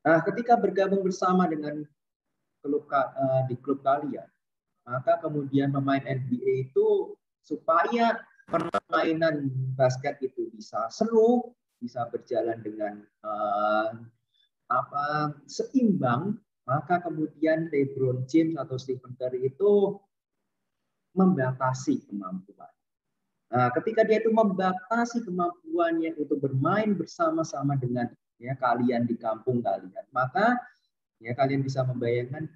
Nah, ketika bergabung bersama dengan di klub kalian, maka kemudian pemain NBA itu supaya permainan basket itu bisa seru, bisa berjalan dengan seimbang, maka kemudian LeBron James atau Stephen Curry itu membatasi kemampuan. Nah, ketika dia itu membatasi kemampuannya untuk bermain bersama-sama dengan ya kalian di kampung kalian, maka ya kalian bisa membayangkan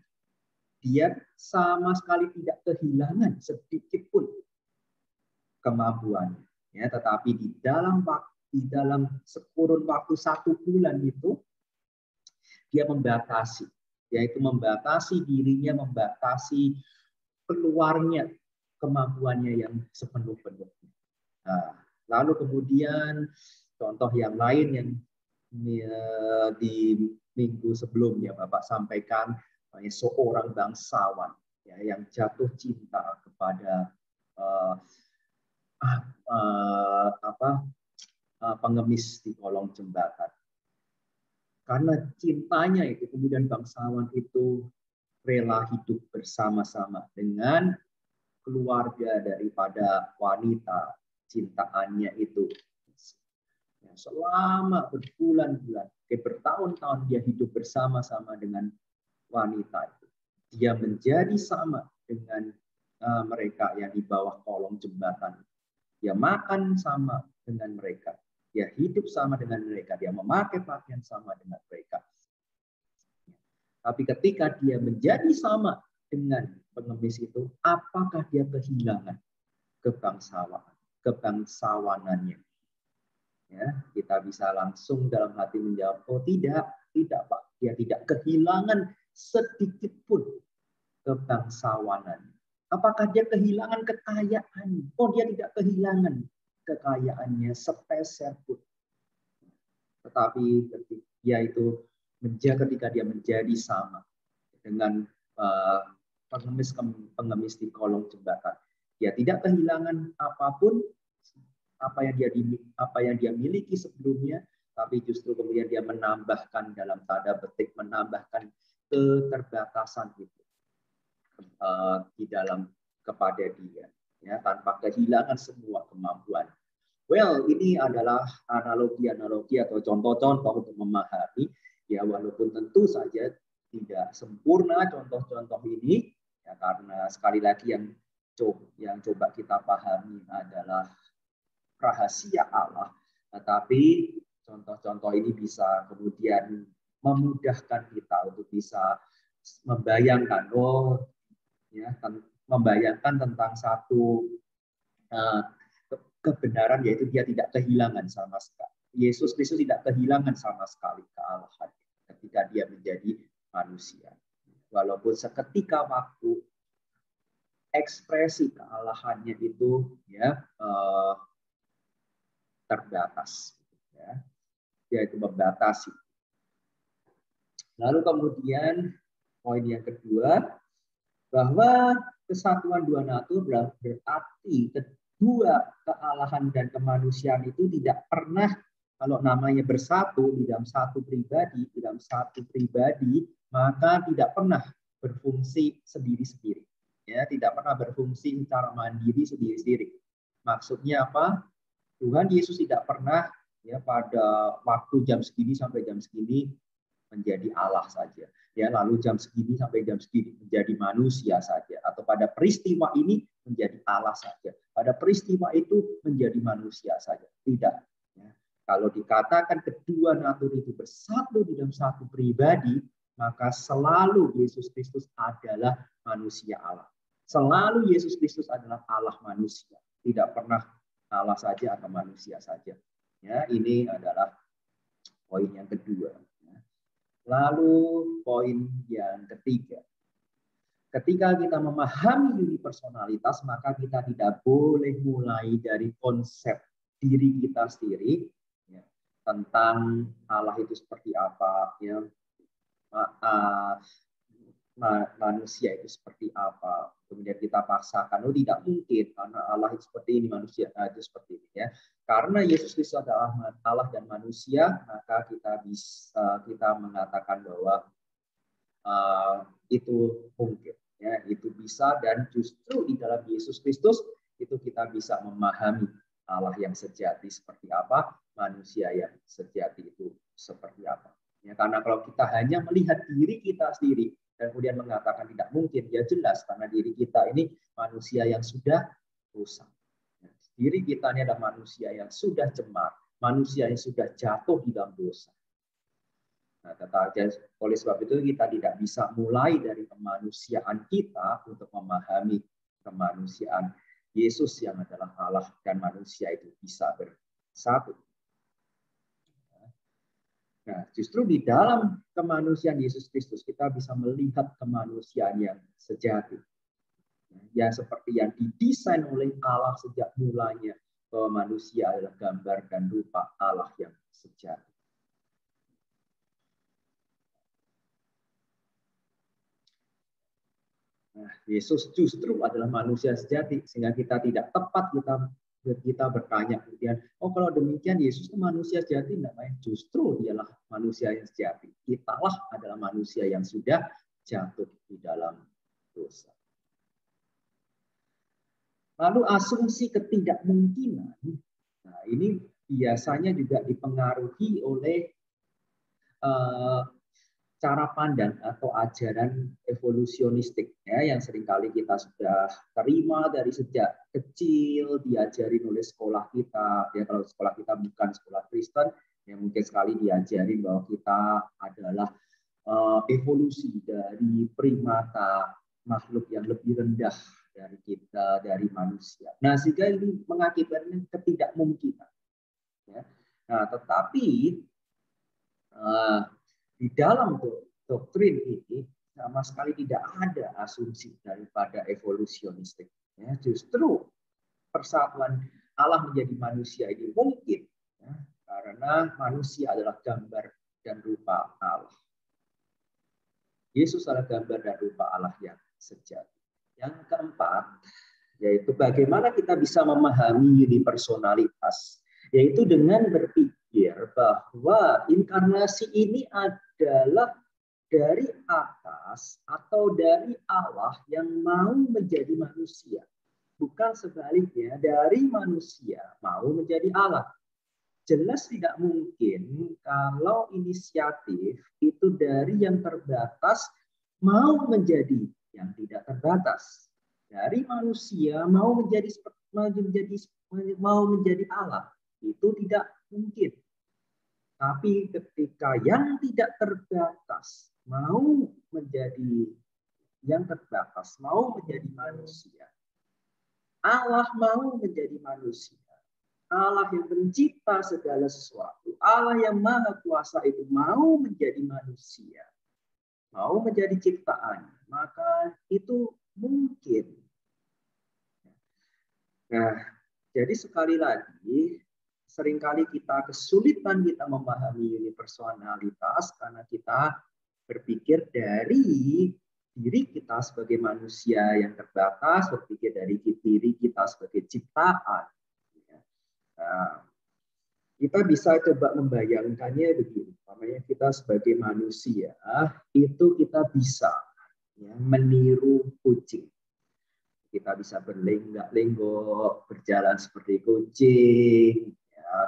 dia sama sekali tidak kehilangan sedikit pun kemampuannya. Ya, tetapi di dalam sekurun waktu 1 bulan itu dia membatasi, yaitu membatasi dirinya, membatasi keluarnya kemampuannya yang sepenuh-penuhnya. Nah, lalu kemudian contoh yang lain yang di minggu sebelumnya Bapak sampaikan seorang bangsawan ya, yang jatuh cinta kepada pengemis di kolong jembatan. Karena cintanya itu kemudian bangsawan itu rela hidup bersama-sama dengan keluarga daripada wanita cintaannya itu. Selama berbulan-bulan, bertahun-tahun dia hidup bersama-sama dengan wanita itu. Dia menjadi sama dengan mereka yang di bawah kolong jembatan. Dia makan sama dengan mereka. Dia hidup sama dengan mereka. Dia memakai pakaian sama dengan mereka. Tapi ketika dia menjadi sama dengan pengemis itu, apakah dia kehilangan kebangsawanannya? Ya, kita bisa langsung dalam hati menjawab, oh tidak Pak. Dia tidak kehilangan sedikit pun kebangsawanannya. Apakah dia kehilangan kekayaan? Oh, dia tidak kehilangan kekayaannya sepeser pun. Tetapi ketika dia menjadi sama dengan pengemis di kolong jembatan, dia tidak kehilangan apapun apa yang dia miliki sebelumnya, tapi justru kemudian dia menambahkan dalam tanda petik menambahkan keterbatasan itu di dalam kepada dia, ya, tanpa kehilangan semua kemampuan. Well, ini adalah analogi-analogi atau contoh-contoh untuk memahami, ya, walaupun tentu saja tidak sempurna contoh-contoh ini, ya, karena sekali lagi yang coba kita pahami adalah rahasia Allah, tetapi contoh-contoh ini bisa kemudian memudahkan kita untuk bisa membayangkan, membayangkan tentang satu kebenaran, yaitu dia tidak kehilangan sama sekali. Yesus Kristus tidak kehilangan sama sekali kealahan ketika dia menjadi manusia. Walaupun seketika waktu ekspresi kealahannya itu ya terbatas, ya, yaitu membatasi. Lalu kemudian poin yang kedua, bahwa kesatuan dua natur berarti kedua kealahan dan kemanusiaan itu tidak pernah, kalau namanya bersatu di dalam satu pribadi, maka tidak pernah berfungsi sendiri-sendiri. Ya, tidak pernah berfungsi secara mandiri sendiri-sendiri. Maksudnya apa? Tuhan Yesus tidak pernah ya pada waktu jam segini sampai jam segini menjadi Allah saja. Ya, lalu jam segini sampai jam segini menjadi manusia saja, atau pada peristiwa ini menjadi Allah saja, pada peristiwa itu menjadi manusia saja. Tidak. Ya. Kalau dikatakan kedua natur itu bersatu di dalam satu pribadi, maka selalu Yesus Kristus adalah manusia Allah. Selalu Yesus Kristus adalah Allah manusia. Tidak pernah Allah saja atau manusia saja. Ya, ini adalah poin yang kedua. Lalu poin yang ketiga, ketika kita memahami unipersonalitas, maka kita tidak boleh mulai dari konsep diri kita sendiri ya, tentang Allah itu seperti apa, ya, manusia itu seperti apa. Kemudian kita paksakan, oh tidak mungkin karena Allah itu seperti ini, manusia itu seperti ini ya. Karena Yesus Kristus adalah Allah dan manusia, maka kita mengatakan bahwa itu mungkin ya, itu bisa, dan justru di dalam Yesus Kristus itu kita bisa memahami Allah yang sejati seperti apa, manusia yang sejati itu seperti apa. Ya, karena kalau kita hanya melihat diri kita sendiri dan kemudian mengatakan tidak mungkin, ya jelas karena diri kita ini manusia yang sudah rusak. Diri kita ini adalah manusia yang sudah cemar, manusia yang sudah jatuh di dalam dosa. Nah, tetapi oleh sebab itu kita tidak bisa mulai dari kemanusiaan kita untuk memahami kemanusiaan Yesus yang adalah Allah dan manusia itu bisa bersatu. Nah, justru di dalam kemanusiaan Yesus Kristus kita bisa melihat kemanusiaan yang sejati. Yang seperti yang didesain oleh Allah sejak mulanya, bahwa manusia adalah gambar dan rupa Allah yang sejati. Nah, Yesus justru adalah manusia sejati, sehingga kita tidak tepat kita bertanya kemudian, oh kalau demikian Yesus itu manusia sejati, enggak, justru dialah manusia yang sejati. Kitalah adalah manusia yang sudah jatuh di dalam dosa. Lalu asumsi ketidakmungkinan, nah ini biasanya juga dipengaruhi oleh cara pandang atau ajaran evolusionistik ya, yang seringkali kita sudah terima dari sejak kecil, diajarin oleh sekolah kita. Ya, kalau sekolah kita bukan sekolah Kristen, ya mungkin sekali diajarin bahwa kita adalah evolusi dari primata, makhluk yang lebih rendah dari kita, dari manusia. Nah, sehingga ini mengakibatkan ketidakmungkinan. Ya. Nah, tetapi di dalam doktrin ini sama sekali tidak ada asumsi daripada evolusionistik. Ya, justru persatuan Allah menjadi manusia ini mungkin ya, karena manusia adalah gambar dan rupa Allah. Yesus adalah gambar dan rupa Allah yang sejati. Yang keempat, yaitu bagaimana kita bisa memahami unipersonalitas, yaitu dengan berpikir bahwa inkarnasi ini adalah dari atas atau dari Allah yang mau menjadi manusia. Bukan sebaliknya, dari manusia mau menjadi Allah. Jelas tidak mungkin kalau inisiatif itu dari yang terbatas mau menjadi yang tidak terbatas. Dari manusia mau menjadi Allah, itu tidak mungkin. Tapi ketika yang tidak terbatas mau menjadi yang terbatas, mau menjadi manusia, Allah mau menjadi manusia. Allah yang pencipta segala sesuatu, Allah yang maha kuasa itu mau menjadi manusia, mau menjadi ciptaan, maka itu mungkin. Nah, jadi sekali lagi, seringkali kita kesulitan kita memahami unipersonalitas karena kita berpikir dari diri kita sebagai manusia yang terbatas, berpikir dari diri kita sebagai ciptaan. Nah, kita bisa coba membayangkannya begini, namanya kita sebagai manusia itu kita bisa meniru kucing. Kita bisa berlenggak-lenggok, berjalan seperti kucing,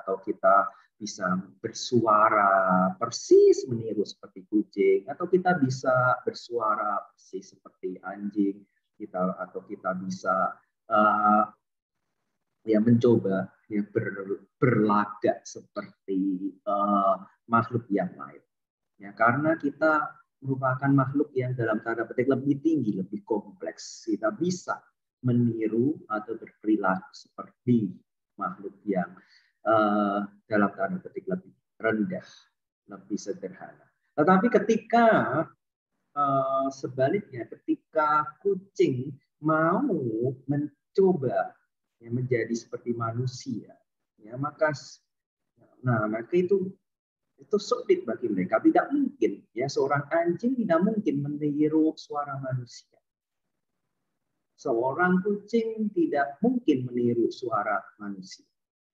atau kita bisa bersuara persis meniru seperti kucing, atau kita bisa bersuara persis seperti anjing, atau kita bisa mencoba berlagak seperti makhluk yang lain. Ya, karena kita merupakan makhluk yang dalam tanda petik lebih tinggi, lebih kompleks. Kita bisa meniru atau berperilaku seperti makhluk yang dalam tanda petik lebih rendah, lebih sederhana. Tetapi ketika sebaliknya, ketika kucing mau mencoba menjadi seperti manusia, maka itu sulit bagi mereka. Tidak mungkin seorang anjing tidak mungkin meniru suara manusia. Seorang kucing tidak mungkin meniru suara manusia.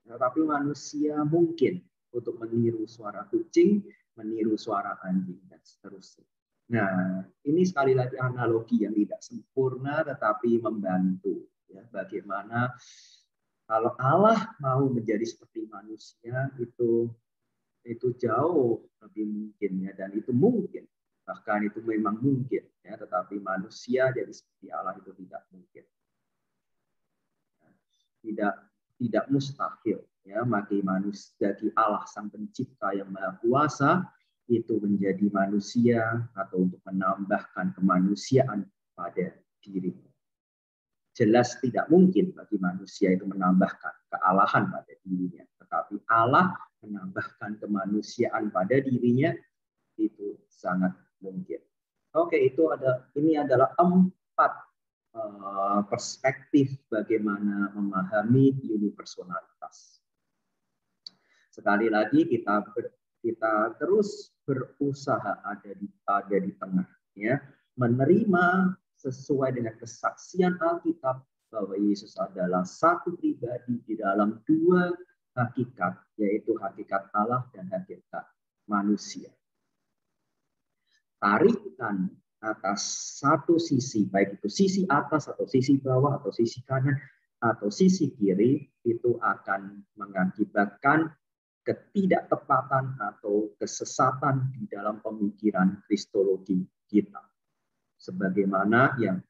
Tetapi manusia mungkin untuk meniru suara kucing, meniru suara anjing, dan seterusnya. Nah, ini sekali lagi analogi yang tidak sempurna tetapi membantu. Bagaimana kalau Allah mau menjadi seperti manusia, itu jauh lebih mungkin, dan itu mungkin, bahkan itu memang mungkin, tetapi manusia jadi seperti Allah itu tidak mungkin, tidak mustahil, bagi Allah sang pencipta yang maha kuasa itu menjadi manusia atau untuk menambahkan kemanusiaan pada dirinya. Jelas tidak mungkin bagi manusia itu menambahkan kealahan pada dirinya, tetapi Allah menambahkan kemanusiaan pada dirinya itu sangat mungkin. Oke, ini adalah 4 perspektif bagaimana memahami unipersonalitas. Sekali lagi kita terus berusaha ada di tengah, menerima sesuai dengan kesaksian Alkitab bahwa Yesus adalah satu pribadi di dalam 2 hakikat, yaitu hakikat Allah dan hakikat manusia. Tarikan atas satu sisi, baik itu sisi atas atau sisi bawah atau sisi kanan atau sisi kiri, itu akan mengakibatkan ketidaktepatan atau kesesatan di dalam pemikiran kristologi kita. Sebagaimana yang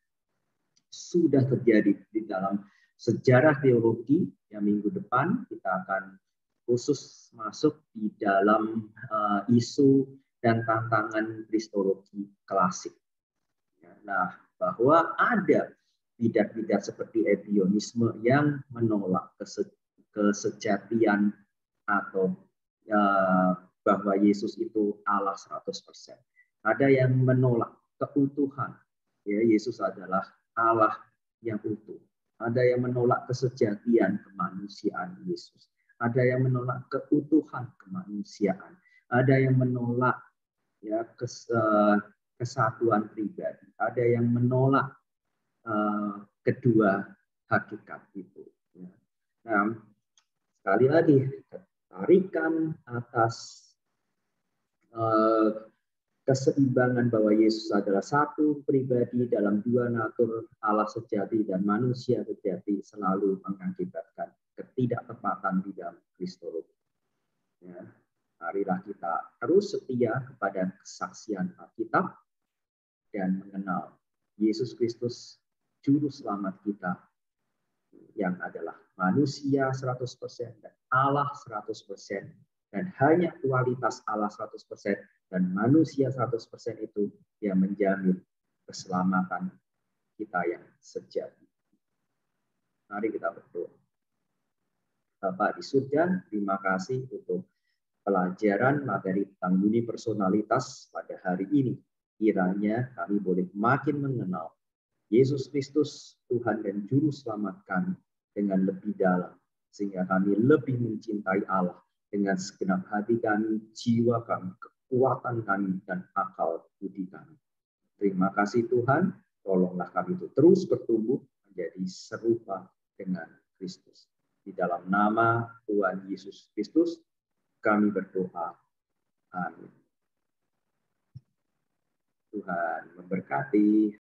sudah terjadi di dalam sejarah teologi, yang minggu depan kita akan khusus masuk di dalam isu dan tantangan kristologi klasik. Nah, bahwa ada bidat-bidat seperti ebionisme yang menolak kesejatian atau bahwa Yesus itu Allah 100%. Ada yang menolak keutuhan, Yesus adalah Allah yang utuh. Ada yang menolak kesejatian kemanusiaan Yesus. Ada yang menolak keutuhan kemanusiaan. Ada yang menolak kesatuan pribadi. Ada yang menolak kedua hakikat itu. Nah, sekali lagi, tarikan atas keseimbangan bahwa Yesus adalah satu pribadi dalam 2 natur, Allah sejati dan manusia sejati, selalu mengakibatkan ketidaktepatan di dalam kristologi. Marilah kita terus setia kepada kesaksian Alkitab dan mengenal Yesus Kristus, Juru Selamat kita, yang adalah manusia 100% dan Allah 100%, dan hanya kualitas Allah 100% dan manusia 100% itu yang menjamin keselamatan kita yang sejati. Mari kita berdoa. Bapak di surga, terima kasih untuk pelajaran materi tentang unipersonalitas pada hari ini. Kiranya kami boleh makin mengenal Yesus Kristus, Tuhan dan Juru Selamat kami dengan lebih dalam, sehingga kami lebih mencintai Allah dengan segenap hati kami, jiwa kami, kekuatan kami, dan akal budi kami. Terima kasih Tuhan, tolonglah kami itu terus bertumbuh menjadi serupa dengan Kristus. Di dalam nama Tuhan Yesus Kristus, kami berdoa. Amin. Tuhan memberkati.